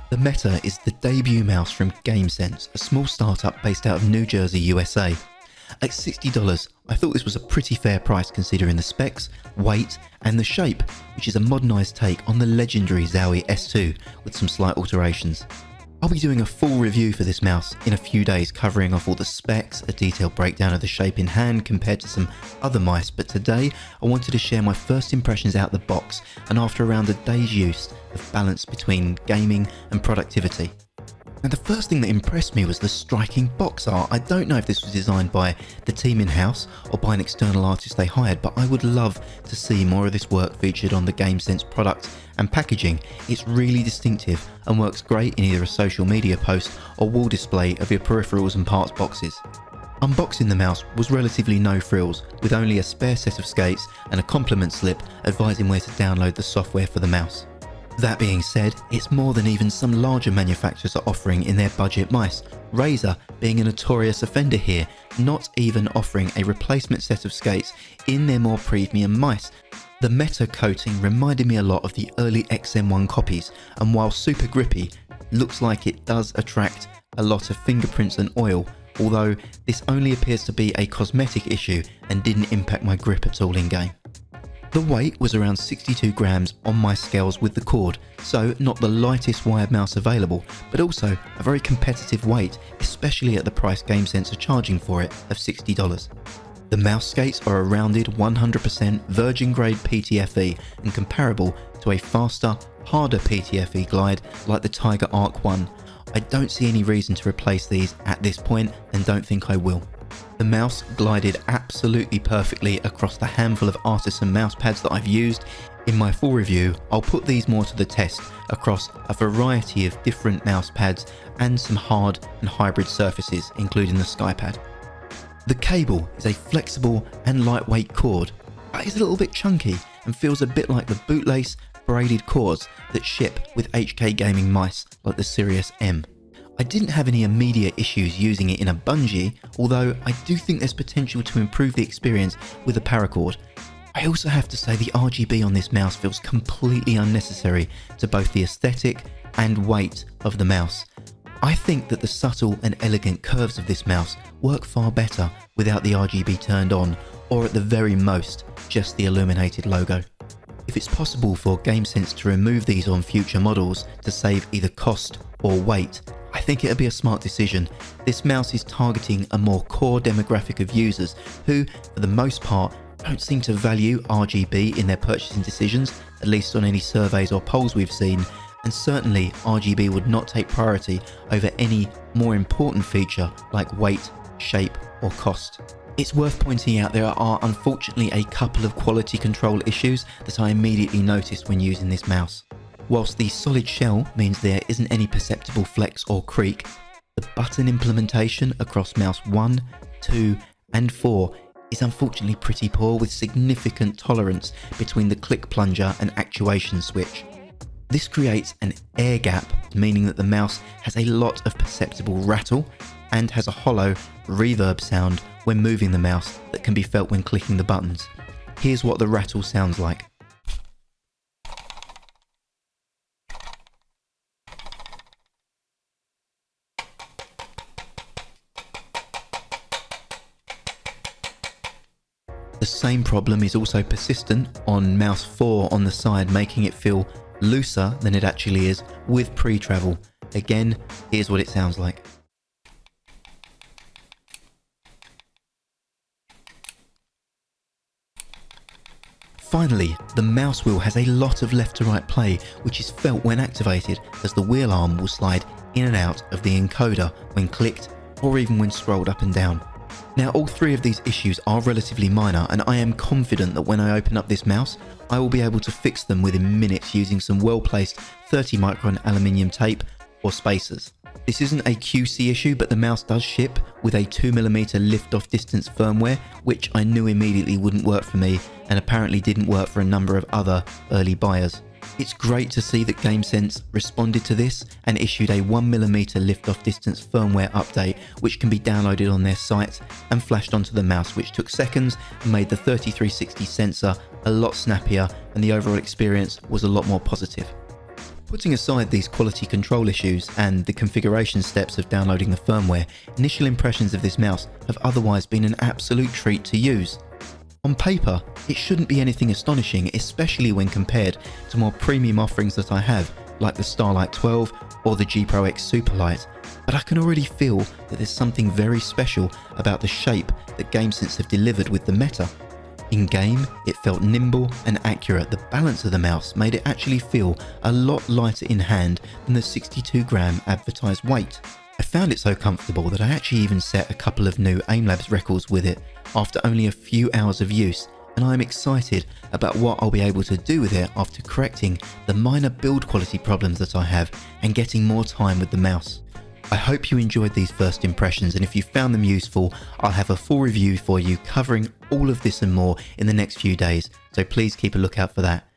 The Meta is the debut mouse from GameSense, a small startup based out of New Jersey, USA. At $60, I thought this was a pretty fair price considering the specs, weight and the shape, which is a modernised take on the legendary Zowie S2 with some slight alterations. I'll be doing a full review for this mouse in a few days, covering off all the specs, a detailed breakdown of the shape in hand compared to some other mice, but today I wanted to share my first impressions out the box and after around a day's use of balance between gaming and productivity. Now the first thing that impressed me was the striking box art. I don't know if this was designed by the team in-house or by an external artist they hired, but I would love to see more of this work featured on the GameSense product and packaging. It's really distinctive and works great in either a social media post or wall display of your peripherals and parts boxes. Unboxing the mouse was relatively no frills, with only a spare set of skates and a compliment slip advising where to download the software for the mouse. That being said, it's more than even some larger manufacturers are offering in their budget mice, Razer being a notorious offender here, not even offering a replacement set of skates in their more premium mice. The Meta coating reminded me a lot of the early XM1 copies, and while super grippy, looks like it does attract a lot of fingerprints and oil, although this only appears to be a cosmetic issue and didn't impact my grip at all in game. The weight was around 62 grams on my scales with the cord, so not the lightest wired mouse available, but also a very competitive weight, especially at the price GameSense are charging for it of $60. The mouse skates are a rounded 100% virgin grade PTFE and comparable to a faster, harder PTFE glide like the Tiger Arc 1. I don't see any reason to replace these at this point and don't think I will. The mouse glided absolutely perfectly across the handful of artisan mouse pads that I've used. In my full review, I'll put these more to the test across a variety of different mouse pads and some hard and hybrid surfaces, including the SkyPad. The cable is a flexible and lightweight cord, but is a little bit chunky and feels a bit like the bootlace braided cords that ship with HK gaming mice like the Sirius M. I didn't have any immediate issues using it in a bungee, although I do think there's potential to improve the experience with a paracord. I also have to say the RGB on this mouse feels completely unnecessary to both the aesthetic and weight of the mouse. I think that the subtle and elegant curves of this mouse work far better without the RGB turned on, or at the very most, just the illuminated logo. If it's possible for GameSense to remove these on future models to save either cost or weight, I think it'd be a smart decision. This mouse is targeting a more core demographic of users who, for the most part, don't seem to value RGB in their purchasing decisions, at least on any surveys or polls we've seen, and certainly RGB would not take priority over any more important feature like weight, shape or cost. It's worth pointing out there are unfortunately a couple of quality control issues that I immediately noticed when using this mouse. Whilst the solid shell means there isn't any perceptible flex or creak, the button implementation across mouse 1, 2 and 4 is unfortunately pretty poor, with significant tolerance between the click plunger and actuation switch. This creates an air gap, meaning that the mouse has a lot of perceptible rattle and has a hollow reverb sound when moving the mouse that can be felt when clicking the buttons. Here's what the rattle sounds like. The same problem is also persistent on mouse 4 on the side, making it feel looser than it actually is with pre-travel. Again, here's what it sounds like. Finally, the mouse wheel has a lot of left to right play, which is felt when activated, as the wheel arm will slide in and out of the encoder when clicked or even when scrolled up and down. Now, all three of these issues are relatively minor, and I am confident that when I open up this mouse, I will be able to fix them within minutes using some well-placed 30 micron aluminium tape or spacers. This isn't a QC issue, but the mouse does ship with a 2mm lift-off distance firmware, which I knew immediately wouldn't work for me and apparently didn't work for a number of other early buyers. It's great to see that GameSense responded to this and issued a 1mm lift-off distance firmware update, which can be downloaded on their site and flashed onto the mouse, which took seconds and made the 3360 sensor a lot snappier, and the overall experience was a lot more positive. Putting aside these quality control issues and the configuration steps of downloading the firmware, initial impressions of this mouse have otherwise been an absolute treat to use. On paper, it shouldn't be anything astonishing, especially when compared to more premium offerings that I have, like the Starlight 12 or the G Pro X Superlight, but I can already feel that there's something very special about the shape that GameSense have delivered with the Meta. In game, it felt nimble and accurate. The balance of the mouse made it actually feel a lot lighter in hand than the 62-gram advertised weight. I found it so comfortable that I actually even set a couple of new AimLabs records with it after only a few hours of use, and I'm excited about what I'll be able to do with it after correcting the minor build quality problems that I have and getting more time with the mouse. I hope you enjoyed these first impressions, and if you found them useful, I'll have a full review for you covering all of this and more in the next few days, so please keep a lookout for that.